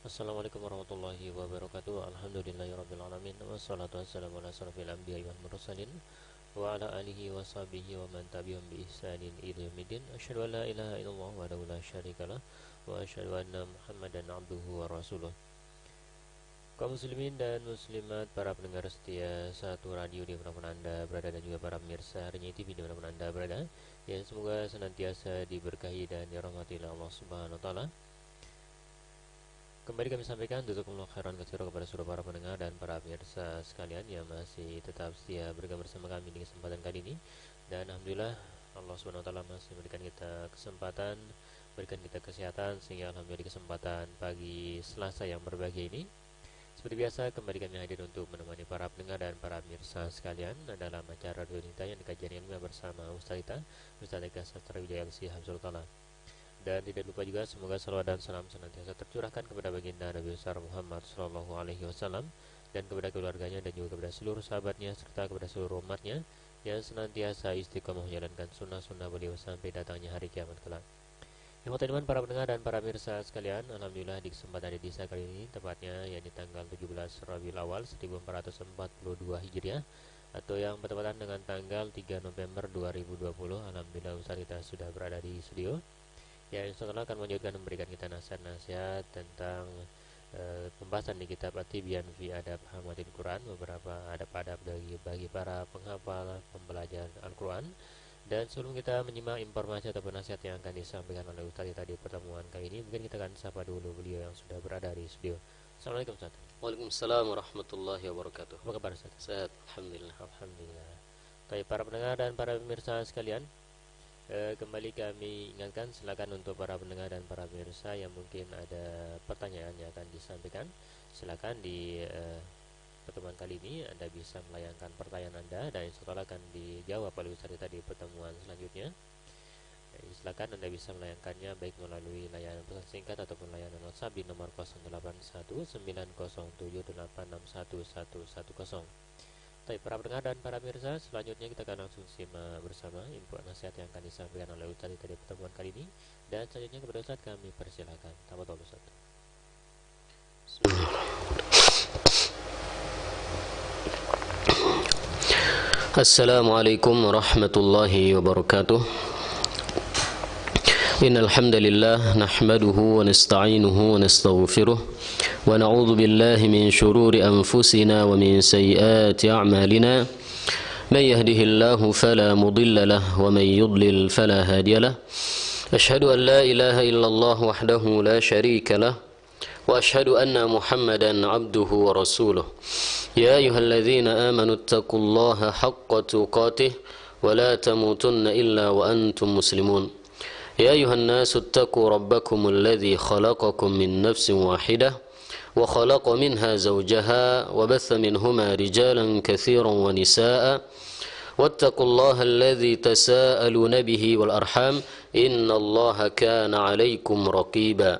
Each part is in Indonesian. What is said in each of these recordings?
Assalamualaikum warahmatullahi wabarakatuh. Alhamdulillahirrabbilalamin. Wassalatu wassalamu ala asrafil anbiya'i wal mursalin wa ala alihi wa sahbihi wa man tabi'ahum bi ihsanin ila yaumil. Asyhadu an la ilaha illallah wahdahu la syarikalah wa asyhadu anna Muhammadan abduhu wa rasuluh. Kaum muslimin dan muslimat, para pendengar setia satu radio di manapun Anda berada, dan juga para pemirsa Renyai TV di manapun Anda berada, yang semoga senantiasa diberkahi dan dirahmati oleh Allah Subhanahu wa taala. Kembali kami sampaikan jazakumullah khairan katsira kepada seluruh para pendengar dan para pemirsa sekalian yang masih tetap setia bergabung bersama kami di kesempatan kali ini. Dan alhamdulillah Allah Subhanahu wa taala masih memberikan kita kesempatan, berikan kita kesehatan, sehingga alhamdulillah di kesempatan pagi Selasa yang berbahagia ini, seperti biasa kembali kami hadir untuk menemani para pendengar dan para pemirsa sekalian dalam acara Radio Nita yang dikajian ilmiah bersama Ustaz Eka Sastra Wijaya LC Hamzul Tala. Dan tidak lupa juga semoga salawat dan salam senantiasa tercurahkan kepada baginda Nabi besar Muhammad Sallallahu Alaihi Wasallam, dan kepada keluarganya dan juga kepada seluruh sahabatnya serta kepada seluruh umatnya yang senantiasa istiqomah menjalankan sunnah-sunnah beliau sampai datangnya hari kiamat kelak. Ikhwatiddin, para pendengar dan para pemirsa sekalian, alhamdulillah di kesempatan edisi kali ini, tepatnya yakni tanggal 17 Rabiul Awal 1442 Hijriah, atau yang bertepatan dengan tanggal 3 November 2020, alhamdulillah Ustaz kita sudah berada di studio. Ya, insyaallah akan melanjutkan memberikan kita nasihat-nasihat tentang pembahasan di kitab At-Tibyan fi Adab Hamatil Quran, beberapa adab-adab bagi para penghafal pembelajar Al-Quran. Dan sebelum kita menyimak informasi atau nasihat yang akan disampaikan oleh Ustaz tadi pertemuan kali ini, mungkin kita akan sapa dulu beliau yang sudah berada di studio. Assalamualaikum Ustaz. Waalaikumsalam warahmatullahi wabarakatuh. Apa kabar Ustaz? Sehat, alhamdulillah. Alhamdulillah. Baik, para pendengar dan para pemirsa sekalian, kembali kami ingatkan, silakan untuk para pendengar dan para pemirsa yang mungkin ada pertanyaan yang akan disampaikan, silakan di pertemuan kali ini Anda bisa melayangkan pertanyaan Anda, dan insyaallah akan dijawab oleh Ustaz di pertemuan selanjutnya. Silakan Anda bisa melayangkannya baik melalui layanan pesan singkat ataupun layanan WhatsApp di nomor 081908661110. Baik, para pendengar dan para pemirsa, selanjutnya kita akan langsung simak bersama info nasihat yang akan disampaikan oleh Ustaz di pertemuan kali ini. Dan selanjutnya kepada Ustaz kami persilakan. Tafadhol Ustaz. Assalamualaikum warahmatullahi wabarakatuh. Innal hamdalillah nahmaduhu wa nasta'inuhu wa nastaghfiruh wa na'udzu billahi min shururi anfusina wa min sayyiati a'malina. Man yahdihillahu fala mudilla lahu wa man yudlil fala hadiya lahu. Ashhadu an la ilaha illallah wahdahu la syarika lahu wa ashhadu anna Muhammadan 'abduhu wa rasuluh. Ya ayyuhalladzina amanu taqullaha haqqa tuqatih wa la tamutunna illa wa antum muslimun. يا أيها الناس اتقوا ربكم الذي خلقكم من نفس واحدة وخلق منها زوجها وبث منهما رجالا كثيرا ونساء واتقوا الله الذي تساءلون به والأرحام إن الله كان عليكم رقيبا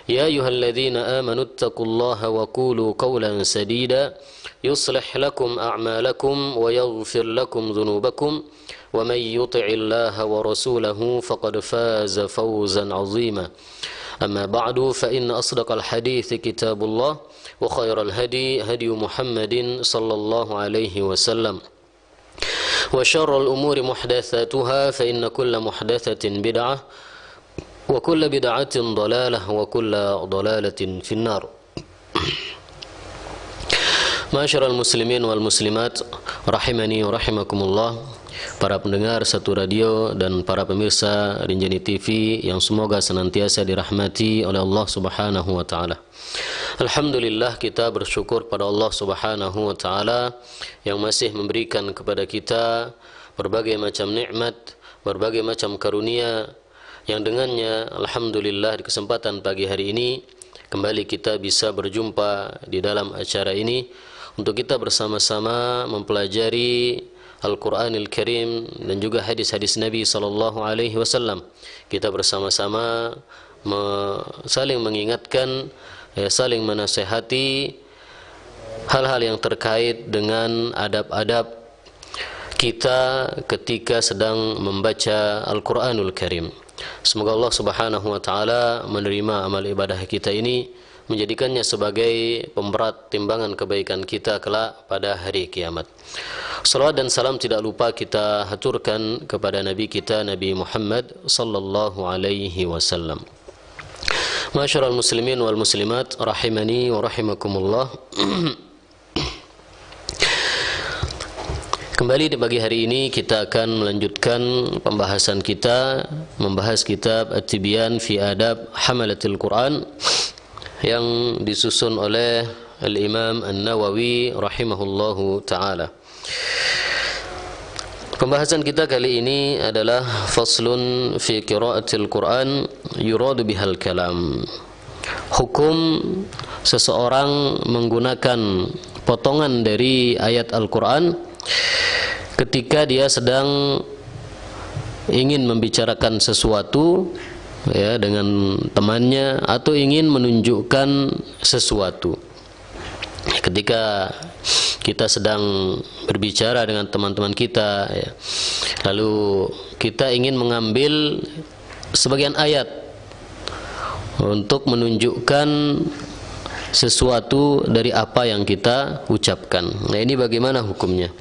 يا أيها الذين آمنوا اتقوا الله وقولوا قولا سديدا يصلح لكم أعمالكم ويغفر لكم ذنوبكم ومن يطع الله ورسوله فقد فاز فوزا عظيما أما بعد فإن أصدق الحديث كتاب الله وخير الهدي هدي محمد صلى الله عليه وسلم وشر الأمور محدثاتها فإن كل محدثة بدعة وكل بدعة ضلالة وكل ضلالة في النار. Ma'asyiral muslimin wal muslimat rahimani wa rahimakumullah, para pendengar satu radio dan para pemirsa Rinjani TV yang semoga senantiasa dirahmati oleh Allah Subhanahu wa taala. Alhamdulillah, kita bersyukur pada Allah Subhanahu wa taala yang masih memberikan kepada kita berbagai macam nikmat, berbagai macam karunia, yang dengannya alhamdulillah di kesempatan pagi hari ini kembali kita bisa berjumpa di dalam acara ini untuk kita bersama-sama mempelajari Al-Quranil Karim dan juga hadis-hadis Nabi sallallahu alaihi wasallam. Kita bersama-sama saling mengingatkan, saling menasehati hal-hal yang terkait dengan adab-adab kita ketika sedang membaca Al-Quranul Karim. Semoga Allah Subhanahu wa taala menerima amal ibadah kita ini, menjadikannya sebagai pemberat timbangan kebaikan kita kelak pada hari kiamat. Salawat dan salam tidak lupa kita haturkan kepada Nabi kita, Nabi Muhammad sallallahu alaihi wasallam. Ma'asyiral muslimin wal muslimat rahimani wa rahimakumullah. Kembali di pagi hari ini kita akan melanjutkan pembahasan kita, membahas kitab At-Tibyan fi Adab Hamalatil Quran yang disusun oleh Al-Imam An-Nawawi rahimahullahu ta'ala. Pembahasan kita kali ini adalah faslun fi qiraatil Quran yuradu bihal kalam. Hukum seseorang menggunakan potongan dari ayat Al-Quran ketika dia sedang ingin membicarakan sesuatu ya dengan temannya atau ingin menunjukkan sesuatu. Ketika kita sedang berbicara dengan teman-teman kita ya, lalu kita ingin mengambil sebagian ayat untuk menunjukkan sesuatu dari apa yang kita ucapkan. Nah, ini bagaimana hukumnya?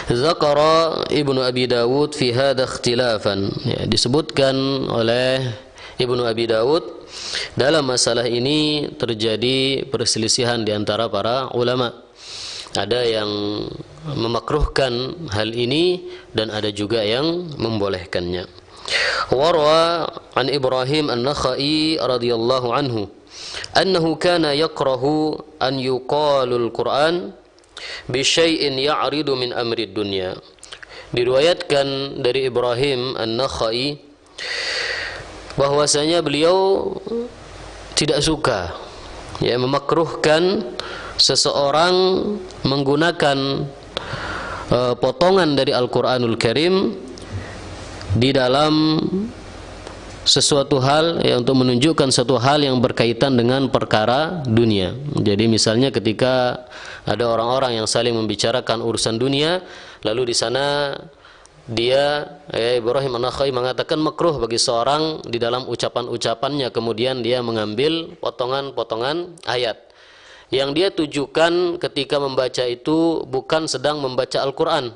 Zakara Ibnu Abi Dawud fi hadha ikhtilafan, ya, disebutkan oleh Ibnu Abi Dawud dalam masalah ini terjadi perselisihan di antara para ulama. Ada yang memakruhkan hal ini dan ada juga yang membolehkannya. Warwa an Ibrahim An-Nakhai radhiyallahu anhu annahu kana yakrahu an yuqalul Quran bisyai'in ya'ridu min amri dunya. Diriwayatkan dari Ibrahim An-Nakhai bahwasanya beliau tidak suka ya memakruhkan seseorang menggunakan potongan dari Al-Qur'anul Karim di dalam sesuatu hal ya, untuk menunjukkan suatu hal yang berkaitan dengan perkara dunia. Jadi misalnya ketika ada orang-orang yang saling membicarakan urusan dunia, lalu di sana dia Ibrahim An-Nakhai mengatakan makruh bagi seorang di dalam ucapan-ucapannya kemudian dia mengambil potongan-potongan ayat. Yang dia tujukan ketika membaca itu bukan sedang membaca Al-Qur'an,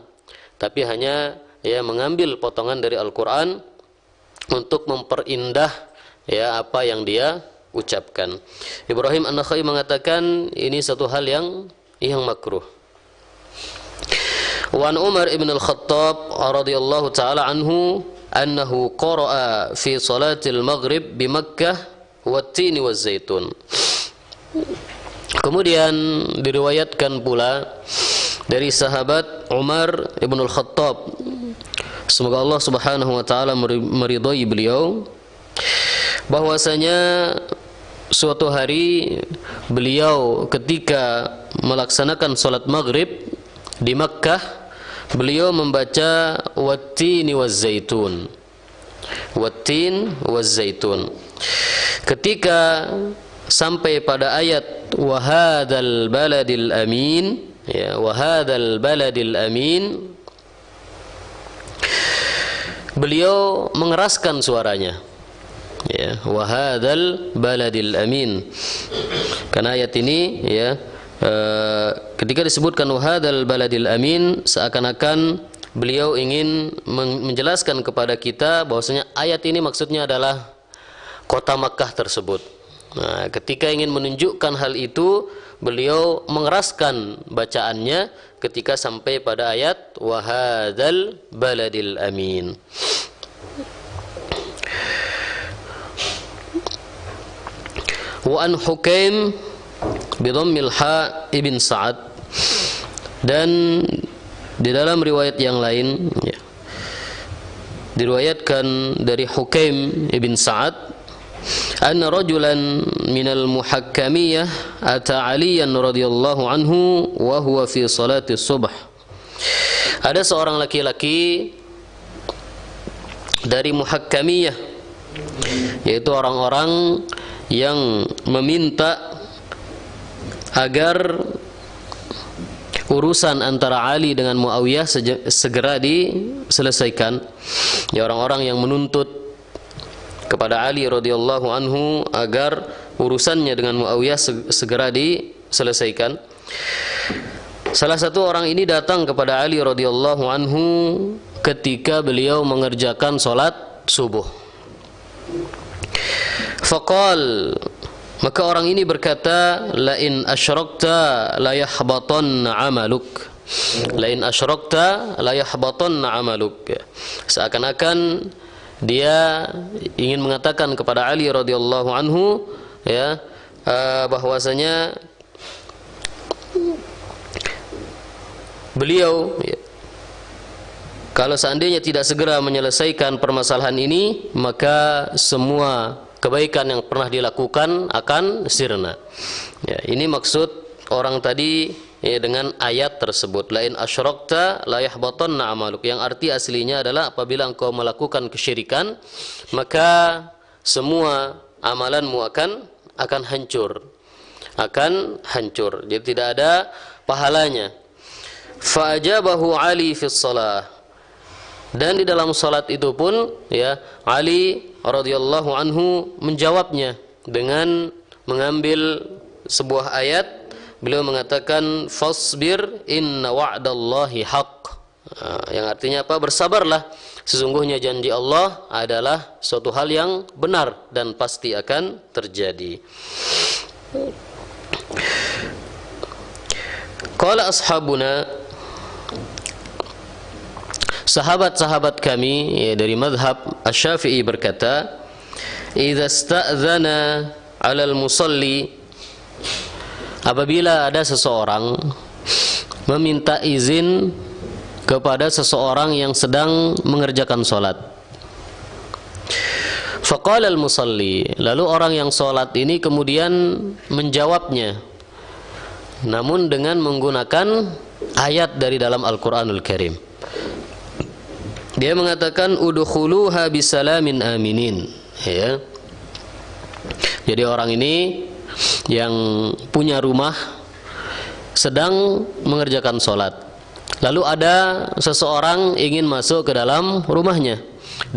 tapi hanya ya mengambil potongan dari Al-Qur'an untuk memperindah ya apa yang dia ucapkan. Ibrahim An-Nakhai mengatakan ini satu hal yang makruh. Wa an Umar ibn al-Khattab radhiyallahu taala anhu annahu qara'a fi salatil maghrib bi Makkah wat-tin waz-zaitun. Kemudian diriwayatkan pula dari sahabat Umar ibn al-Khattab, semoga Allah Subhanahu wa taala meridhai beliau, bahwasanya suatu hari beliau ketika melaksanakan salat maghrib di Makkah, beliau membaca wat-tin waz-zaitun. Wat-tin waz-zaitun. Ketika sampai pada ayat wa hadzal baladil amin ya, wa hadzal baladil amin, beliau mengeraskan suaranya ya, wa hadzal baladil amin. Karena ayat ini ya ketika disebutkan wa hadzal baladil amin, seakan-akan beliau ingin menjelaskan kepada kita bahwasanya ayat ini maksudnya adalah kota Makkah tersebut. Nah, ketika ingin menunjukkan hal itu, beliau mengeraskan bacaannya ketika sampai pada ayat wa hadzal baladil amin. Wa an Hukaim bi dhammil ha ibn Sa'ad, dan di dalam riwayat yang lain ya, diriwayatkan dari Hukaim ibn Sa'ad anna rajulan minal muhakkamiyah ata Aliyan radhiyallahu anhu wa huwa fi salati subh. Ada seorang laki-laki dari muhakkamiyah, yaitu orang-orang yang meminta agar urusan antara Ali dengan Muawiyah segera diselesaikan. Ya, orang-orang yang menuntut kepada Ali radhiyallahu anhu agar urusannya dengan Muawiyah segera diselesaikan. Salah satu orang ini datang kepada Ali radhiyallahu anhu ketika beliau mengerjakan salat subuh. Faqal, maka orang ini berkata, la in asyrakta la yahbatanna amaluk. La in asyrakta la yahbatanna amaluk. Seakan-akan dia ingin mengatakan kepada Ali radhiyallahu anhu, ya, bahwasanya beliau, ya, kalau seandainya tidak segera menyelesaikan permasalahan ini, maka semua kebaikan yang pernah dilakukan akan sirna. Ya, ini maksud orang tadi, ya, dengan ayat tersebut, lain asyrakta la yahbatanna amaluk, yang arti aslinya adalah apabila engkau melakukan kesyirikan, maka semua amalanmu akan hancur. Jadi tidak ada pahalanya. Fa ajabahu Ali fi shalah. Dan di dalam salat itu pun, ya, Ali radhiyallahu anhu menjawabnya dengan mengambil sebuah ayat. Beliau mengatakan, fasbir inna wa'dallahi haqq. Yang artinya apa? Bersabarlah, sesungguhnya janji Allah adalah suatu hal yang benar dan pasti akan terjadi. Qala ashabuna, sahabat-sahabat kami, ya, dari mazhab Asy-Syafi'i berkata, idza sta'dzana 'alal musalli, apabila ada seseorang meminta izin kepada seseorang yang sedang mengerjakan salat. Faqala al-musalli, lalu orang yang salat ini kemudian menjawabnya, namun dengan menggunakan ayat dari dalam Al-Qur'anul Karim. Dia mengatakan udkhuluha bisalamin aminin, ya. Jadi orang ini yang punya rumah sedang mengerjakan salat. Lalu ada seseorang ingin masuk ke dalam rumahnya.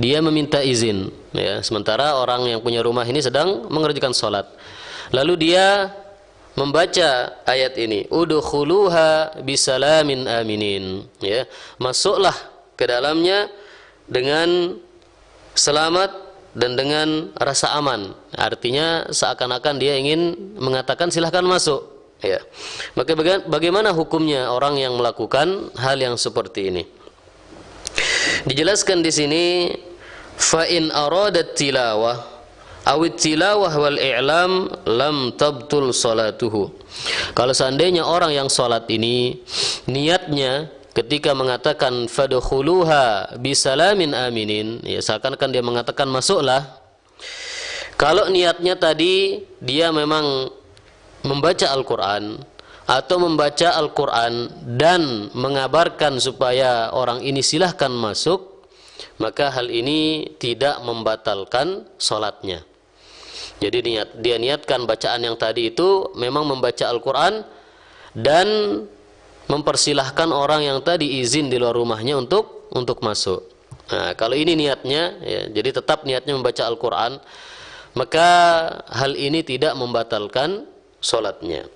Dia meminta izin, ya. Sementara orang yang punya rumah ini sedang mengerjakan salat. Lalu dia membaca ayat ini, udkhuluha bisalamin aminin, ya. Masuklah ke dalamnya dengan selamat dan dengan rasa aman. Artinya seakan-akan dia ingin mengatakan silahkan masuk, ya. Maka bagaimana hukumnya orang yang melakukan hal yang seperti ini? Dijelaskan di sini, fa in aradat tilawah awit tilawah wal i'lam lam tabtul salatuhu. Kalau seandainya orang yang salat ini niatnya ketika mengatakan fadkhuluha bisalamin aminin, ya, seakan-akan dia mengatakan masuklah. Kalau niatnya tadi dia memang membaca Al-Qur'an atau membaca Al-Qur'an dan mengabarkan supaya orang ini silahkan masuk, maka hal ini tidak membatalkan salatnya. Jadi dia niatkan bacaan yang tadi itu memang membaca Al-Qur'an dan mempersilahkan orang yang tadi izin di luar rumahnya untuk masuk. Nah, kalau ini niatnya, ya, jadi tetap niatnya membaca Al-Qur'an, maka hal ini tidak membatalkan salatnya.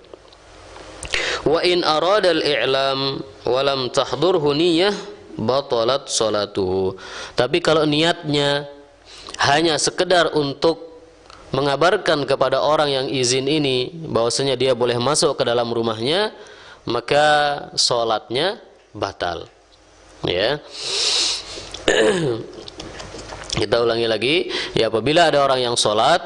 Wa in arada al-i'lam wa lam tahdurhu niyyah batalat salatuhu. Tapi kalau niatnya hanya sekedar untuk mengabarkan kepada orang yang izin ini bahwasanya dia boleh masuk ke dalam rumahnya, maka salatnya batal, ya. Kita ulangi lagi, ya, apabila ada orang yang salat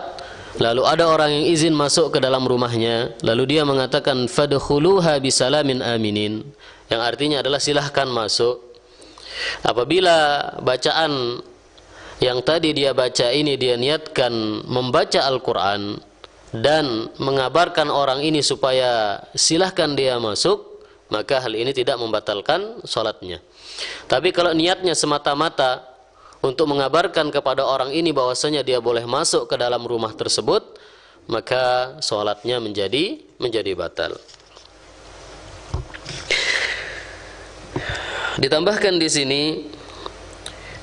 lalu ada orang yang izin masuk ke dalam rumahnya, lalu dia mengatakan fadkhuluha bisalamin aminin, yang artinya adalah silahkan masuk. Apabila bacaan yang tadi dia baca ini dia niatkan membaca Al-Qur'an dan mengabarkan orang ini supaya silahkan dia masuk, maka hal ini tidak membatalkan salatnya. Tapi kalau niatnya semata-mata untuk mengabarkan kepada orang ini bahwasanya dia boleh masuk ke dalam rumah tersebut, maka salatnya menjadi batal. Ditambahkan di sini,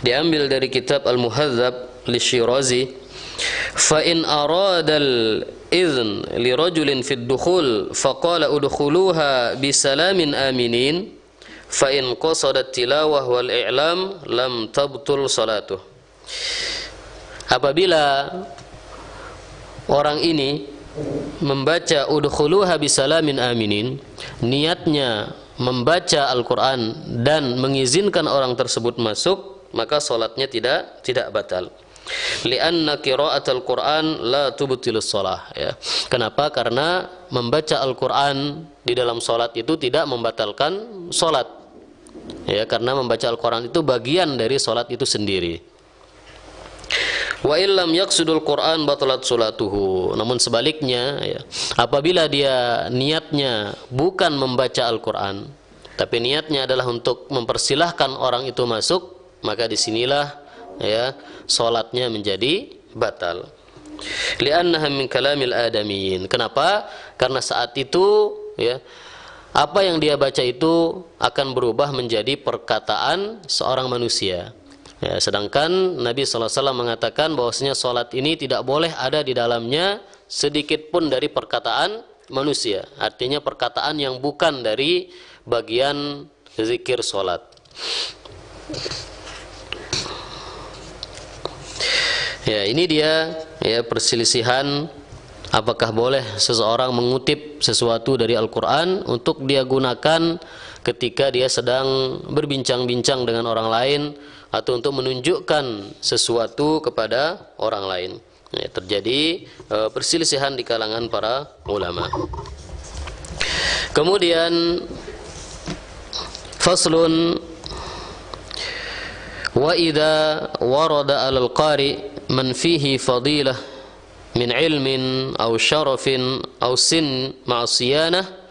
diambil dari kitab Al-Muhadzab Lisyirazi, fa in aradal idzn li rajulin fid dukhul faqala udkhuluha bisalamin aminin fa in qasadat tilawah wal i'lam lam tabtul salatuh. Apabila orang ini membaca udkhuluha bisalamin aminin, niatnya membaca Al-Qur'an dan mengizinkan orang tersebut masuk, maka salatnya tidak batal. Lianna qira'atul Qur'an la tubtilus shalah, ya. Kenapa? Karena membaca Al-Qur'an di dalam salat itu tidak membatalkan salat. Ya, karena membaca Al-Qur'an itu bagian dari salat itu sendiri. Wa illam yaqsudul Qur'an batalat salatuhu. Namun sebaliknya, ya, apabila dia niatnya bukan membaca Al-Qur'an, tapi niatnya adalah untuk mempersilahkan orang itu masuk, maka disinilah, ya, salatnya menjadi batal. Li'annaha min kalamil adamiyyin. Kenapa? Karena saat itu, ya, apa yang dia baca itu akan berubah menjadi perkataan seorang manusia. Ya, sedangkan Nabi SAW mengatakan bahwasanya salat ini tidak boleh ada di dalamnya sedikit pun dari perkataan manusia. Artinya perkataan yang bukan dari bagian zikir salat. Ya, ini dia, ya, perselisihan apakah boleh seseorang mengutip sesuatu dari Al-Qur'an untuk dia gunakan ketika dia sedang berbincang-bincang dengan orang lain atau untuk menunjukkan sesuatu kepada orang lain. Ya, terjadi perselisihan di kalangan para ulama. Kemudian faslun wa idza warada 'alal qari man fihi fadilah min ilmin aw syarafin aw sin ma'siyanah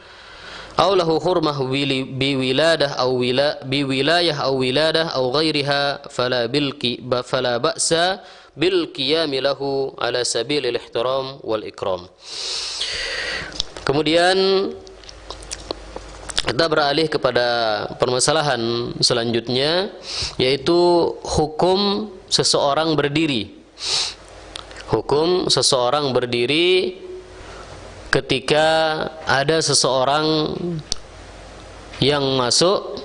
aw lahu hurmah bi wiladah aw bi wilayah aw wiladah aw ghairiha fala ba'sa bil qiyam lahu ala sabilil ihtiram wal ikram. Kemudian kita beralih kepada permasalahan selanjutnya, yaitu hukum seseorang berdiri. Hukum seseorang berdiri ketika ada seseorang yang masuk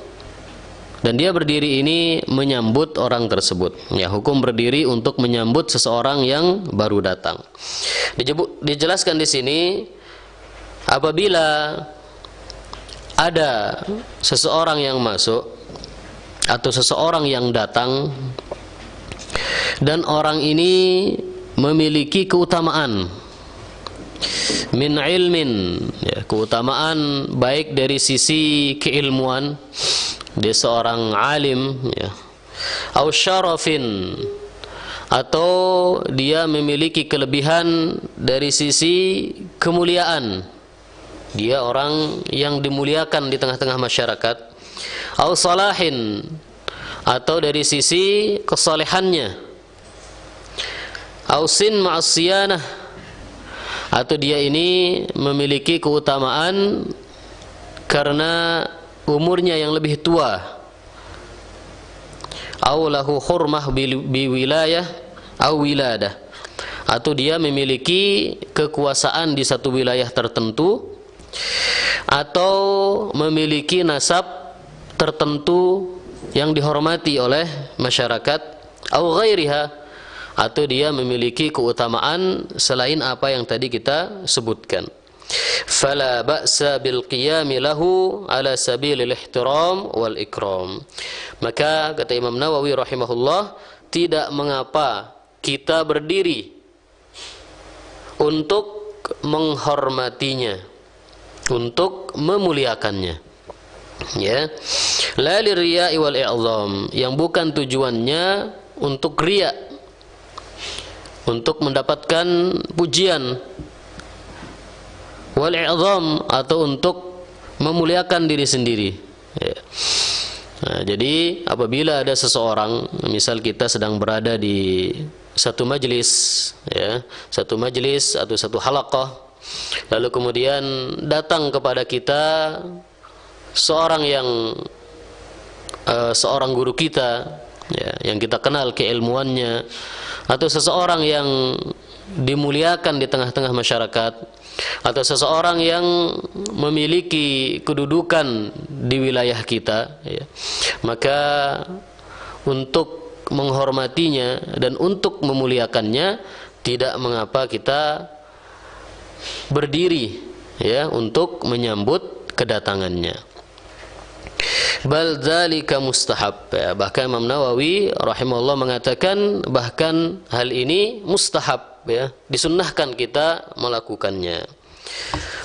dan dia berdiri ini menyambut orang tersebut. Ya, hukum berdiri untuk menyambut seseorang yang baru datang. Dijelaskan di sini, apabila ada seseorang yang masuk atau seseorang yang datang dan orang ini memiliki keutamaan min ilmin, ya, keutamaan baik dari sisi keilmuan, dia seorang alim, ya, au syarafin, atau dia memiliki kelebihan dari sisi kemuliaan, dia orang yang dimuliakan di tengah-tengah masyarakat, au salahin, atau dari sisi kesalehannya, au sin ma'siyanah, atau dia ini memiliki keutamaan karena umurnya yang lebih tua, au lahu hurmah bi wilayah au wiladah, atau dia memiliki kekuasaan di satu wilayah tertentu atau memiliki nasab tertentu yang dihormati oleh masyarakat, au ghairiha, atau dia memiliki keutamaan selain apa yang tadi kita sebutkan. Fala ba'sa bil qiyam lahu ala sabilil ihtiram wal ikram. Maka kata Imam Nawawi rahimahullah, tidak mengapa kita berdiri untuk menghormatinya, untuk memuliakannya. Ya. La liriya'i wal i'zam, yang bukan tujuannya untuk riya, untuk mendapatkan pujian, wal i'zam, atau untuk memuliakan diri sendiri. Ya. Nah, jadi apabila ada seseorang, misal kita sedang berada di satu majelis, ya, satu majelis atau satu halaqah, lalu kemudian datang kepada kita seorang guru kita ya, yang kita kenal keilmuannya, atau seseorang yang dimuliakan di tengah-tengah masyarakat, atau seseorang yang memiliki kedudukan di wilayah kita, ya, maka untuk menghormatinya dan untuk memuliakannya tidak mengapa kita berdiri, ya, untuk menyambut kedatangannya. Bal dzalika mustahab, ya, bahkan Imam Nawawi rahimahullah mengatakan bahkan hal ini mustahab, ya, disunnahkan kita melakukannya.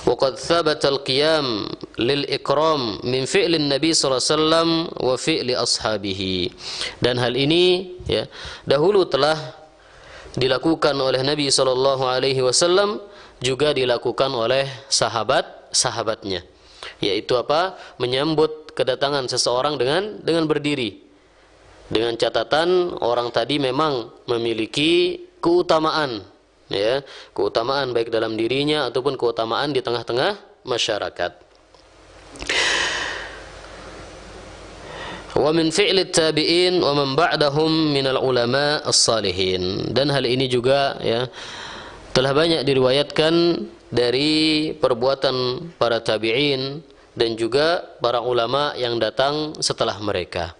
Wa qad thabata al-qiyam lil ikram min fi'lin nabi sallallahu alaihi wasallam wa fi'li ashabihi, dan hal ini, ya, dahulu telah dilakukan oleh Nabi sallallahu alaihi wasallam, juga dilakukan oleh sahabat-sahabatnya, yaitu apa? Menyambut kedatangan seseorang dengan berdiri, dengan catatan orang tadi memang memiliki keutamaan, ya, keutamaan baik dalam dirinya ataupun keutamaan di tengah-tengah masyarakat. Wa min fi'li tabi'in wa man ba'dahum minal ulama as-salihin, dan hal ini juga, ya, telah banyak diriwayatkan dari perbuatan para tabi'in dan juga para ulama yang datang setelah mereka.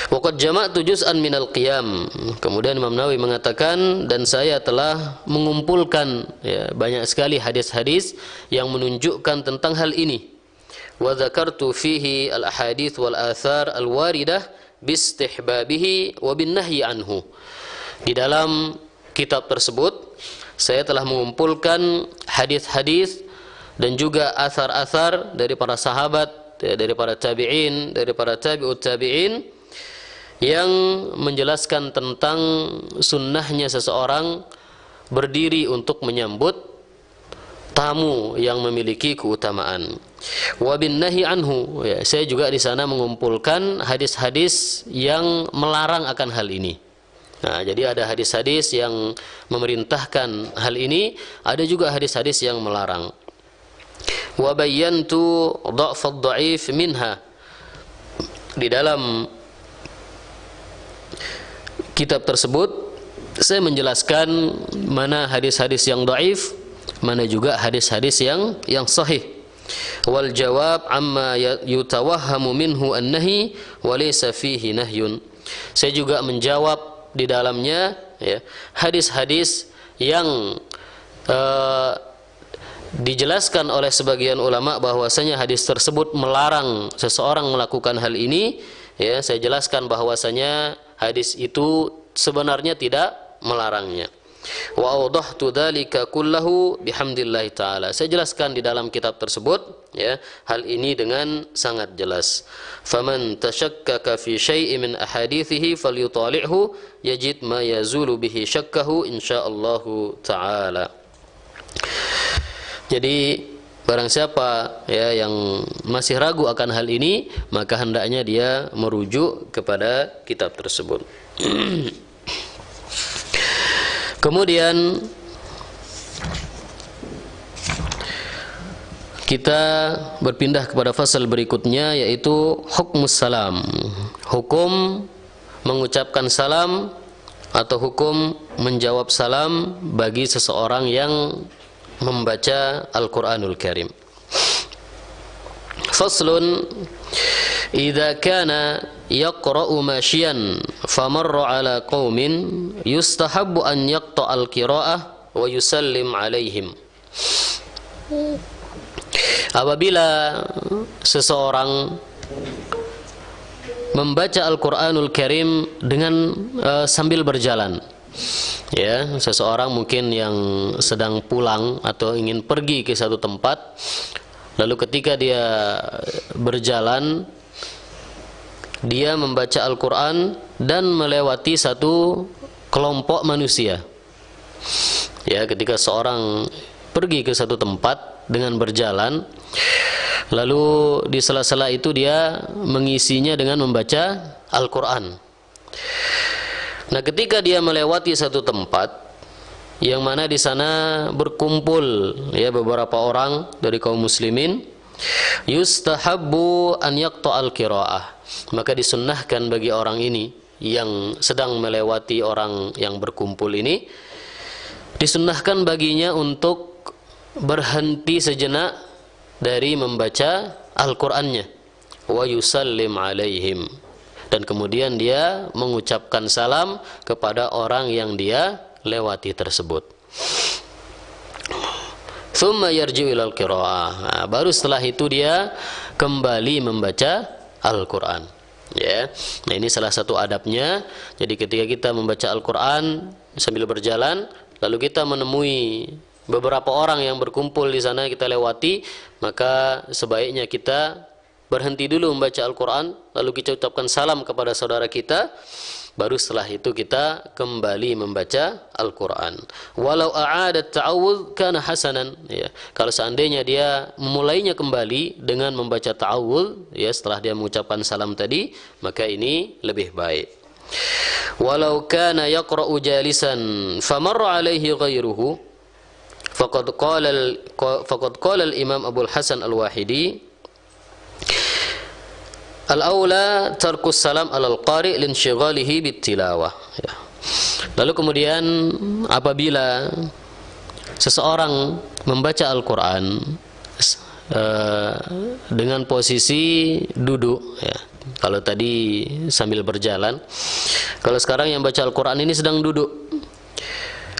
Waqad jama'tu juz'an minal qiyam, kemudian Imam Nawawi mengatakan, dan saya telah mengumpulkan, ya, banyak sekali hadis-hadis yang menunjukkan tentang hal ini. Wa dzakartu fihi al-ahadits wal athar al-waridah bistihbabihi wa bin nahyi anhu. Di dalam kitab tersebut saya telah mengumpulkan hadis-hadis dan juga athar-athar dari para sahabat, ya, dari para tabi'in, dari para tabi'ut tabi'in, yang menjelaskan tentang sunnahnya seseorang berdiri untuk menyambut tamu yang memiliki keutamaan. Wa bin nahi anhu, ya, saya juga di sana mengumpulkan hadis-hadis yang melarang akan hal ini. Nah, jadi ada hadis-hadis yang memerintahkan hal ini, ada juga hadis-hadis yang melarang. Wa bayyantu dha'f ad-dha'if minha, di dalam kitab tersebut saya menjelaskan mana hadis-hadis yang dhaif, mana juga hadis-hadis yang sahih. Wal jawab amma yutawahhamu minhu an-nahi wa laysa fihi nahyun, saya juga menjawab di dalamnya, ya, hadis-hadis yang dijelaskan oleh sebagian ulama bahwasanya hadis tersebut melarang seseorang melakukan hal ini, ya, saya jelaskan bahwasanya hadis itu sebenarnya tidak melarangnya. Wa awdahtu dzalika kullahu bihamdillahi taala, saya jelaskan di dalam kitab tersebut, ya, hal ini dengan sangat jelas. Faman tashakkaka fi syai'in min ahadithihi falyutali'hu yajid ma yazulu bihi syakkahu insyaallahu taala. Jadi barang siapa, ya, yang masih ragu akan hal ini, maka hendaknya dia merujuk kepada kitab tersebut. Kemudian kita berpindah kepada fasal berikutnya, yaitu hukmus salam, hukum mengucapkan salam atau hukum menjawab salam bagi seseorang yang membaca Al-Quranul Karim. Faslun, idza kana yaqra'u masyian famarra ala qaumin yustahabbu an yaqta' al-qira'ah wa yusallim alaihim. Apabila seseorang membaca Al-Quranul Karim dengan sambil berjalan, ya, seseorang mungkin yang sedang pulang atau ingin pergi ke satu tempat, lalu ketika dia berjalan, dia membaca Al-Quran dan melewati satu kelompok manusia. Ya, ketika seorang pergi ke satu tempat dengan berjalan, lalu di sela-sela itu dia mengisinya dengan membaca Al-Quran. Nah, ketika dia melewati satu tempat yang mana di sana berkumpul, ya, beberapa orang dari kaum muslimin, yustahabbu an yaqta'al qiraah, maka disunnahkan bagi orang ini yang sedang melewati orang yang berkumpul ini, disunnahkan baginya untuk berhenti sejenak dari membaca Al-Qur'annya, wa yusallim alaihim, dan kemudian dia mengucapkan salam kepada orang yang dia lewati tersebut. Tsumma yarji'u ilal qiraah. Nah, baru setelah itu dia kembali membaca Al-Qur'an. Ya. Nah, ini salah satu adabnya. Jadi ketika kita membaca Al-Qur'an sambil berjalan, lalu kita menemui beberapa orang yang berkumpul di sana, kita lewati, maka sebaiknya kita berhenti dulu membaca Al-Qur'an, lalu kita ucapkan salam kepada saudara kita. Baru setelah itu kita kembali membaca Al-Qur'an. Walau a'adat ta'awudz kana hasanan, ya. Kalau seandainya dia memulainya kembali dengan membaca ta'awudz, ya, setelah dia mengucapkan salam tadi, maka ini lebih baik. Walau kana yaqra'u jalisan famarra alaihi ghairuhu faqad qala al-Imam Abul Hasan Al-Wahidi, al-aula tarkus salam alal qari linsyghalihi bittilawah. Ya. Lalu kemudian apabila seseorang membaca Al-Qur'an dengan posisi duduk, ya. Kalau tadi sambil berjalan, kalau sekarang yang baca Al-Qur'an ini sedang duduk.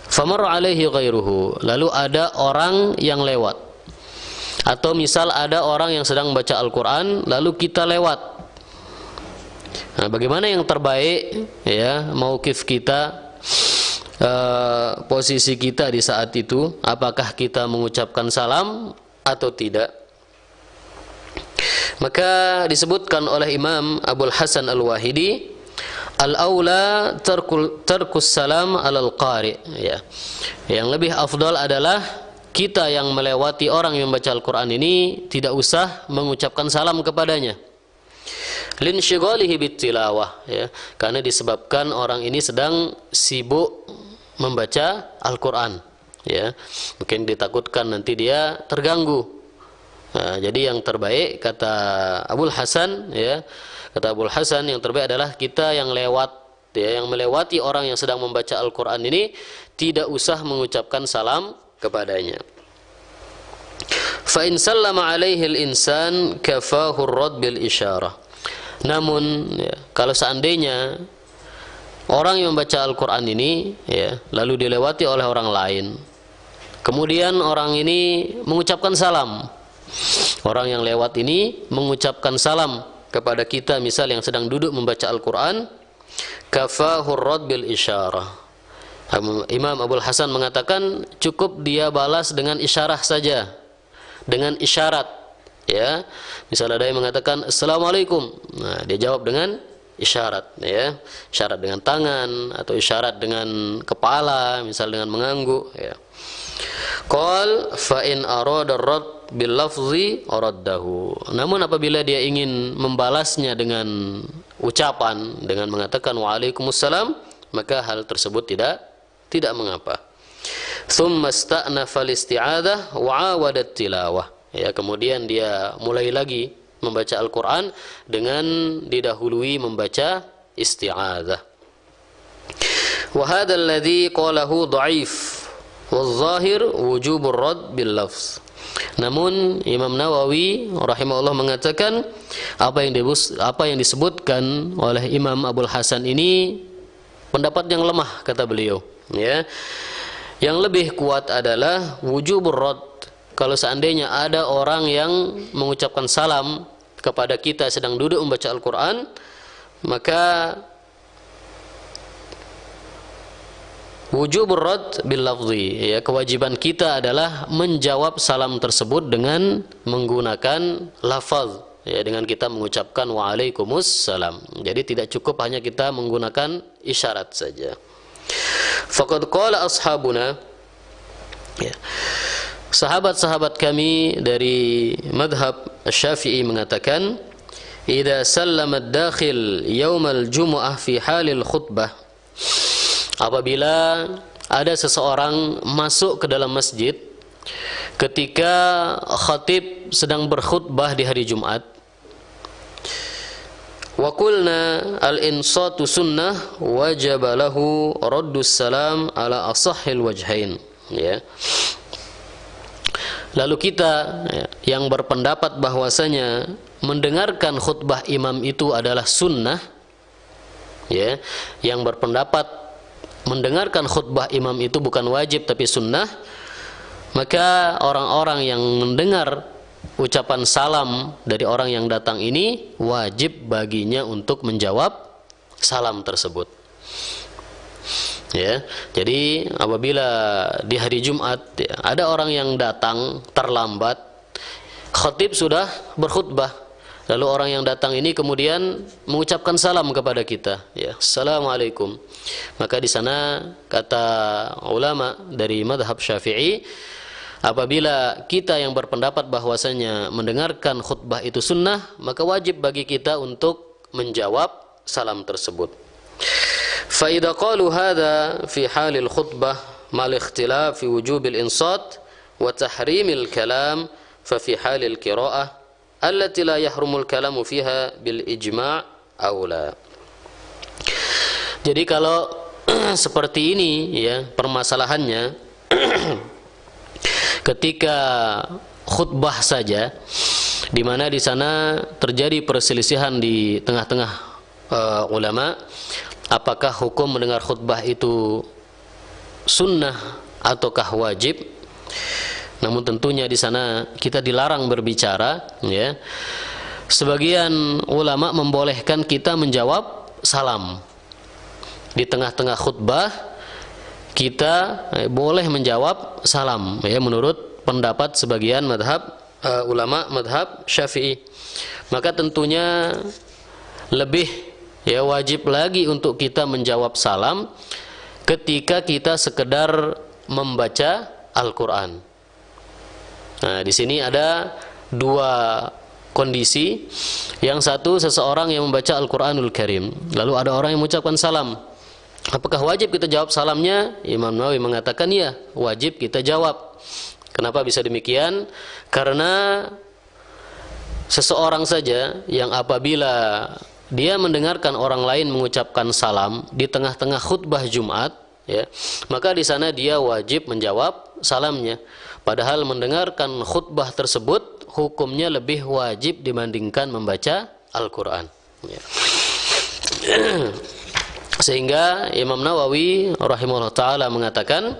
Famarra alaihi ghairuhu, lalu ada orang yang lewat. Atau misal ada orang yang sedang membaca Al-Qur'an lalu kita lewat. Nah, bagaimana yang terbaik, ya, mauqif kita, posisi kita di saat itu? Apakah kita mengucapkan salam atau tidak? Maka disebutkan oleh Imam Abul Hasan Al-Wahidi, al-aula tarkus salam alal qari, ya. Yang lebih afdal adalah kita yang melewati orang yang membaca Al-Qur'an ini tidak usah mengucapkan salam kepadanya. Linsyghalihi bittilawah, ya, karena disebabkan orang ini sedang sibuk membaca Al-Qur'an, ya. Mungkin ditakutkan nanti dia terganggu. Nah, jadi yang terbaik kata Abul Hasan, ya, kata Abul Hasan yang terbaik adalah kita yang lewat, ya, yang melewati orang yang sedang membaca Al-Qur'an ini tidak usah mengucapkan salam kepadanya. Fa in sallama alaihi al-insan kafahu ar-rad bil isyarah. Namun, ya, kalau seandainya orang yang membaca Al-Qur'an ini, ya, lalu dilewati oleh orang lain, kemudian orang ini mengucapkan salam, orang yang lewat ini mengucapkan salam kepada kita, misal yang sedang duduk membaca Al-Qur'an, kafahur rad bil isyarah. Imam Abul Hasan mengatakan cukup dia balas dengan isyarah saja, dengan isyarat, ya. Misal ada yang mengatakan Assalamualaikum, nah dia jawab dengan isyarat, ya, isyarat dengan tangan atau isyarat dengan kepala, misal dengan mengangguk, ya. Qal fa in arada ar-rad bil lafzi araddahu. Namun apabila dia ingin membalasnya dengan ucapan, dengan mengatakan waalaikumsalam, maka hal tersebut tidak mengapa. Tsumma sta'nafa al-isti'adzah wa 'awada tilawah. Ya, kemudian dia mulai lagi membaca Al-Qur'an dengan didahului membaca isti'adzah. Wa hadha alladhi qalahu dha'if wal-zahir wujubur rad bil lafz. Namun Imam Nawawi rahimahullah mengatakan apa yang disebutkan oleh Imam Abul Hasan ini pendapat yang lemah, kata beliau, ya. Yang lebih kuat adalah wujubur rad. Kalau seandainya ada orang yang mengucapkan salam kepada kita sedang duduk membaca Al-Qur'an, maka wujubur rad bil lafzi, ya, kewajiban kita adalah menjawab salam tersebut dengan menggunakan lafaz, ya, dengan kita mengucapkan waalaikumsalam. Jadi tidak cukup hanya kita menggunakan isyarat saja. Faqad qala ashabuna, ya, sahabat-sahabat kami dari madhab Syafi'i mengatakan, idza sallama ad-dakhil yaumal jumu'ah fi halil khutbah, apabila ada seseorang masuk ke dalam masjid ketika khatib sedang berkhutbah di hari Jumat, wa qulna al-insatu sunnah wajaba lahu raddus salam ala asahhil wajhain, ya. Lalu kita yang berpendapat bahwasanya mendengarkan khutbah imam itu adalah sunnah, ya, yang berpendapat mendengarkan khutbah imam itu bukan wajib tapi sunnah, maka orang-orang yang mendengar ucapan salam dari orang yang datang ini wajib baginya untuk menjawab salam tersebut. Ya, jadi apabila di hari Jumat ya, ada orang yang datang terlambat, khatib sudah berkhutbah, lalu orang yang datang ini kemudian mengucapkan salam kepada kita, ya, assalamualaikum. Maka di sana kata ulama dari madhab Syafi'i, apabila kita yang berpendapat bahwasanya mendengarkan khutbah itu sunnah, maka wajib bagi kita untuk menjawab salam tersebut. Fa idza qalu hadza fi halil khutbah mal ikhtilaf fi wujubil insat wa tahrimil kalam fa fi halil qiraah allati la yahrumul kalamu fiha bil ijma' aula. Jadi kalau seperti ini ya permasalahannya, ketika khutbah saja, di mana di sana terjadi perselisihan di tengah-tengah ulama, apakah hukum mendengar khutbah itu sunnah ataukah wajib? Namun tentunya di sana kita dilarang berbicara, ya. Sebagian ulama membolehkan kita menjawab salam di tengah-tengah khutbah. Kita boleh menjawab salam, ya, menurut pendapat sebagian madhab ulama madhab Syafi'i. Maka tentunya lebih, ya, wajib lagi untuk kita menjawab salam ketika kita sekedar membaca Al-Quran. Nah, di sini ada dua kondisi. Yang satu, seseorang yang membaca Al-Quranul Karim, lalu ada orang yang mengucapkan salam. Apakah wajib kita jawab salamnya? Imam Nawawi mengatakan ya, wajib kita jawab. Kenapa bisa demikian? Karena seseorang saja yang apabila dia mendengarkan orang lain mengucapkan salam di tengah-tengah khutbah Jumat, ya, maka di sana dia wajib menjawab salamnya. Padahal mendengarkan khutbah tersebut hukumnya lebih wajib dibandingkan membaca Al-Quran, ya. Sehingga Imam Nawawi rahimahullah ta'ala mengatakan,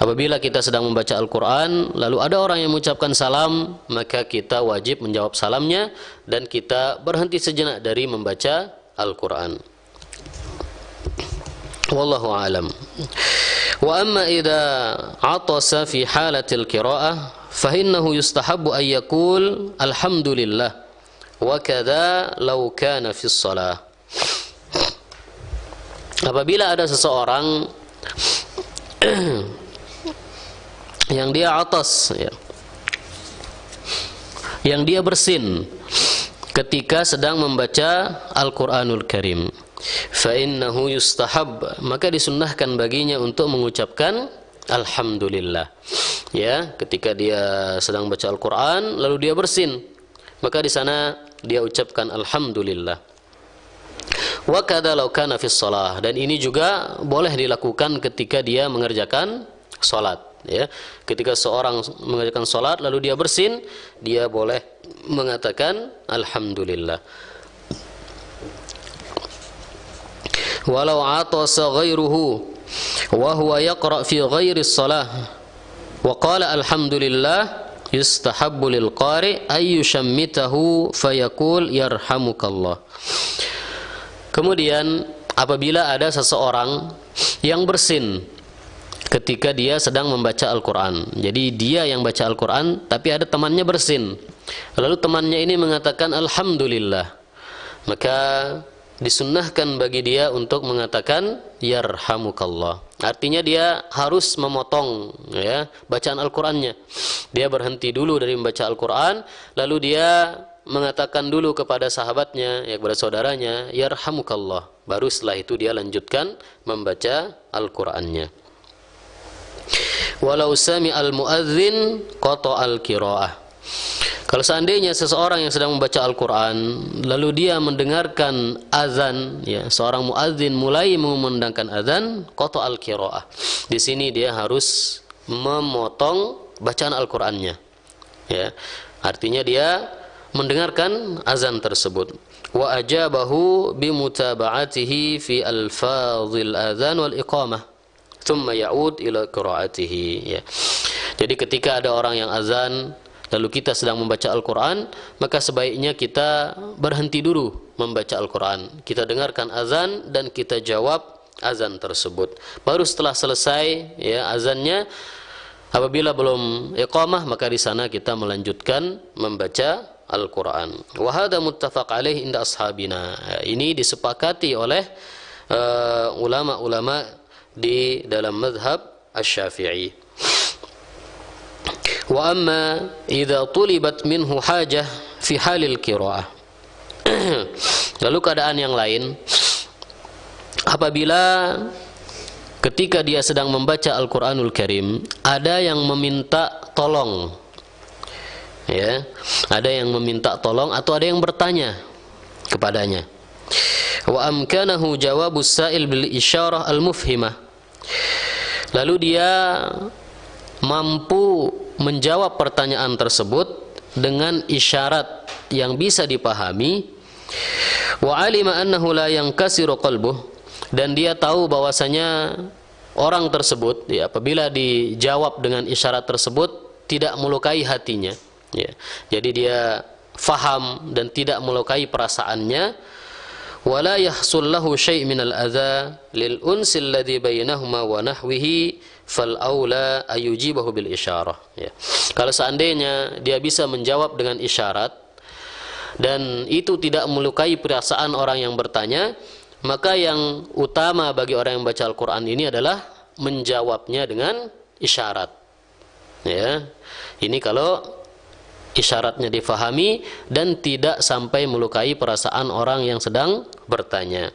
apabila kita sedang membaca Al-Quran lalu ada orang yang mengucapkan salam, maka kita wajib menjawab salamnya dan kita berhenti sejenak dari membaca Al-Quran. Wallahu a'lam. Wa amma idza atasa fi halatil qira'ah fa innahu yustahabbu an yaqul alhamdulillah wa kadza law kana fi shalah. Apabila ada seseorang yang dia atas, ya, yang dia bersin ketika sedang membaca Al-Quranul Karim, fa innahu yustahab, maka disunnahkan baginya untuk mengucapkan alhamdulillah, ya, ketika dia sedang baca Al-Quran lalu dia bersin, maka di sana dia ucapkan alhamdulillah. Wa kadza law kana fi shalah, dan ini juga boleh dilakukan ketika dia mengerjakan salat, ya. Ketika seorang mengerjakan salat lalu dia bersin, dia boleh mengatakan alhamdulillah. Walau atasa ghairuhu wa huwa yaqra fi ghairi shalah wa qala alhamdulillah yustahabbu lil qari ay yushammitahu fayaqul yarhamukallah. Kemudian apabila ada seseorang yang bersin ketika dia sedang membaca Al-Quran, jadi dia yang baca Al-Quran tapi ada temannya bersin, lalu temannya ini mengatakan alhamdulillah, maka disunnahkan bagi dia untuk mengatakan yarhamukallah. Artinya dia harus memotong, ya, bacaan Al-Qurannya. Dia berhenti dulu dari membaca Al-Quran, lalu dia mengatakan dulu kepada sahabatnya, ya, kepada saudaranya, yarhamukallah. Baru setelah itu dia lanjutkan membaca Al-Qurannya. walau sami'al muadzin qata'al qiraah. Kalau seandainya seseorang yang sedang membaca Al-Quran lalu dia mendengarkan azan, ya, seorang muadzin mulai mengumandangkan azan, qata'al qiraah. Di sini dia harus memotong bacaan Al-Qur'annya. Ya. Artinya dia mendengarkan azan tersebut. Wa ajabahu bimutaba'atihi fi alfazil azan wal iqamah. Thumma ya'ud ila qiraatihi, ya. Jadi ketika ada orang yang azan lalu kita sedang membaca Al-Quran, maka sebaiknya kita berhenti dulu membaca Al-Quran. Kita dengarkan azan dan kita jawab azan tersebut. Baru setelah selesai, ya, azannya, apabila belum iqamah, maka di sana kita melanjutkan membaca Al-Quran. Wa hadza muttafaq alaih inda ashabina. Ini disepakati oleh ulama-ulama di dalam mazhab Asy-Syafi'i. Wa amma idza tulibat minhu hajah fi halil qiraah. Lalu keadaan yang lain, apabila ketika dia sedang membaca Al-Qur'anul Karim ada yang meminta tolong, ya, ada yang meminta tolong atau ada yang bertanya kepadanya. Wa amkanahu jawabus sa'il bil isyarah al-mufhimah. Lalu dia mampu menjawab pertanyaan tersebut dengan isyarat yang bisa dipahami. Wa alima annahu la yankasiru qalbuh, dan dia tahu bahwasanya orang tersebut, ya, apabila dijawab dengan isyarat tersebut tidak melukai hatinya, ya. Jadi dia faham dan tidak melukai perasaannya. Wala yahsul lahu syai' minal adza lil unsil ladzi bainahuma wa nahwihi fal aula ayujibahu bil isyarah, ya. Kalau seandainya dia bisa menjawab dengan isyarat dan itu tidak melukai perasaan orang yang bertanya, maka yang utama bagi orang yang membaca Al-Qur'an ini adalah menjawabnya dengan isyarat, ya. Ini kalau isyaratnya difahami dan tidak sampai melukai perasaan orang yang sedang bertanya.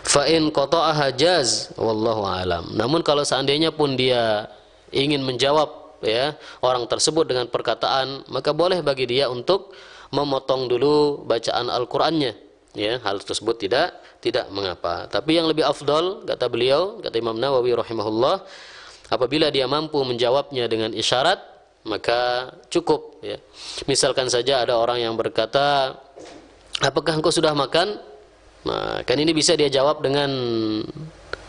Fa in qata'aha jaz wallahu alam. Namun kalau seandainya pun dia ingin menjawab, ya, orang tersebut dengan perkataan, maka boleh bagi dia untuk memotong dulu bacaan Al-Qur'annya, ya. Hal tersebut tidak mengapa. Tapi yang lebih afdal, kata beliau, kata Imam Nawawi rahimahullah, apabila dia mampu menjawabnya dengan isyarat, maka cukup, ya. Misalkan saja ada orang yang berkata, apakah engkau sudah makan? Nah, kan ini bisa dia jawab dengan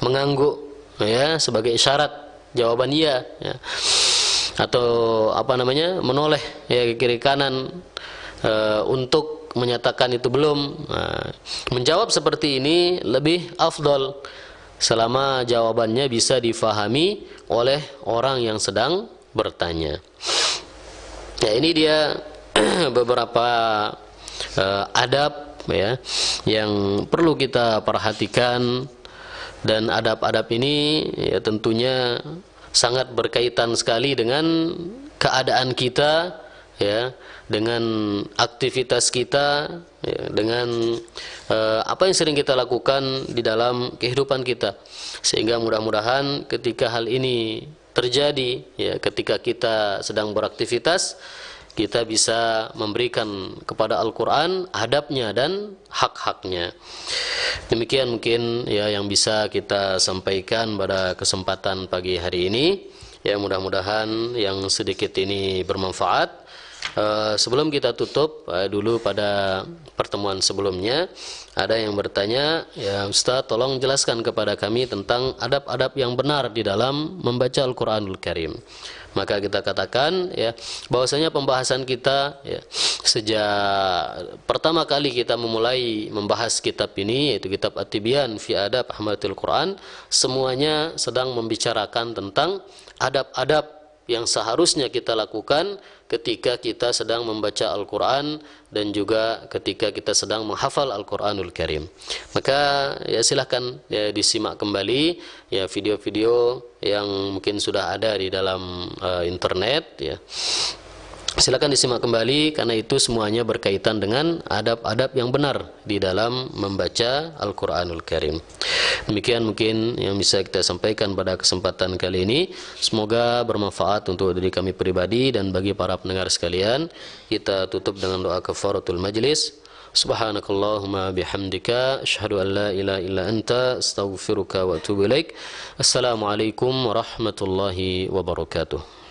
mengangguk, ya, sebagai isyarat jawaban iya, ya. Atau menoleh, ya, ke kiri kanan untuk menyatakan itu belum. Nah, menjawab seperti ini lebih afdal selama jawabannya bisa difahami oleh orang yang sedang bertanya. Ya, ini dia beberapa adab, ya, yang perlu kita perhatikan, dan adab-adab ini, ya, tentunya sangat berkaitan sekali dengan keadaan kita, ya, dengan aktivitas kita, ya, dengan apa yang sering kita lakukan di dalam kehidupan kita, sehingga mudah-mudahan ketika hal ini terjadi, ya, ketika kita sedang beraktivitas, kita bisa memberikan kepada Al-Quran adabnya dan hak-haknya. Demikian mungkin, ya, yang bisa kita sampaikan pada kesempatan pagi hari ini. Ya, mudah-mudahan yang sedikit ini bermanfaat. Sebelum kita tutup, dulu pada pertemuan sebelumnya ada yang bertanya, ya Ustaz, tolong jelaskan kepada kami tentang adab-adab yang benar di dalam membaca Al-Quranul Karim. Maka kita katakan, ya, bahwasanya pembahasan kita, ya, sejak pertama kali kita memulai membahas kitab ini, yaitu kitab At-Tibyan fi Adab Ahmadil Quran, semuanya sedang membicarakan tentang adab-adab yang seharusnya kita lakukan ketika kita sedang membaca Al-Quran dan juga ketika kita sedang menghafal Al-Quranul Karim. Maka, ya, silahkan, ya, disimak kembali, ya, video-video yang mungkin sudah ada di dalam internet, ya, Silakan disimak kembali karena itu semuanya berkaitan dengan adab-adab yang benar di dalam membaca Al-Qur'anul Karim. Demikian mungkin yang bisa kita sampaikan pada kesempatan kali ini. Semoga bermanfaat untuk diri kami pribadi dan bagi para pendengar sekalian. Kita tutup dengan doa kafaratul majlis. Subhanakallahumma bihamdika asyhadu an la ilaha illa anta astaghfiruka wa atubu ilaik. Assalamualaikum warahmatullahi wabarakatuh.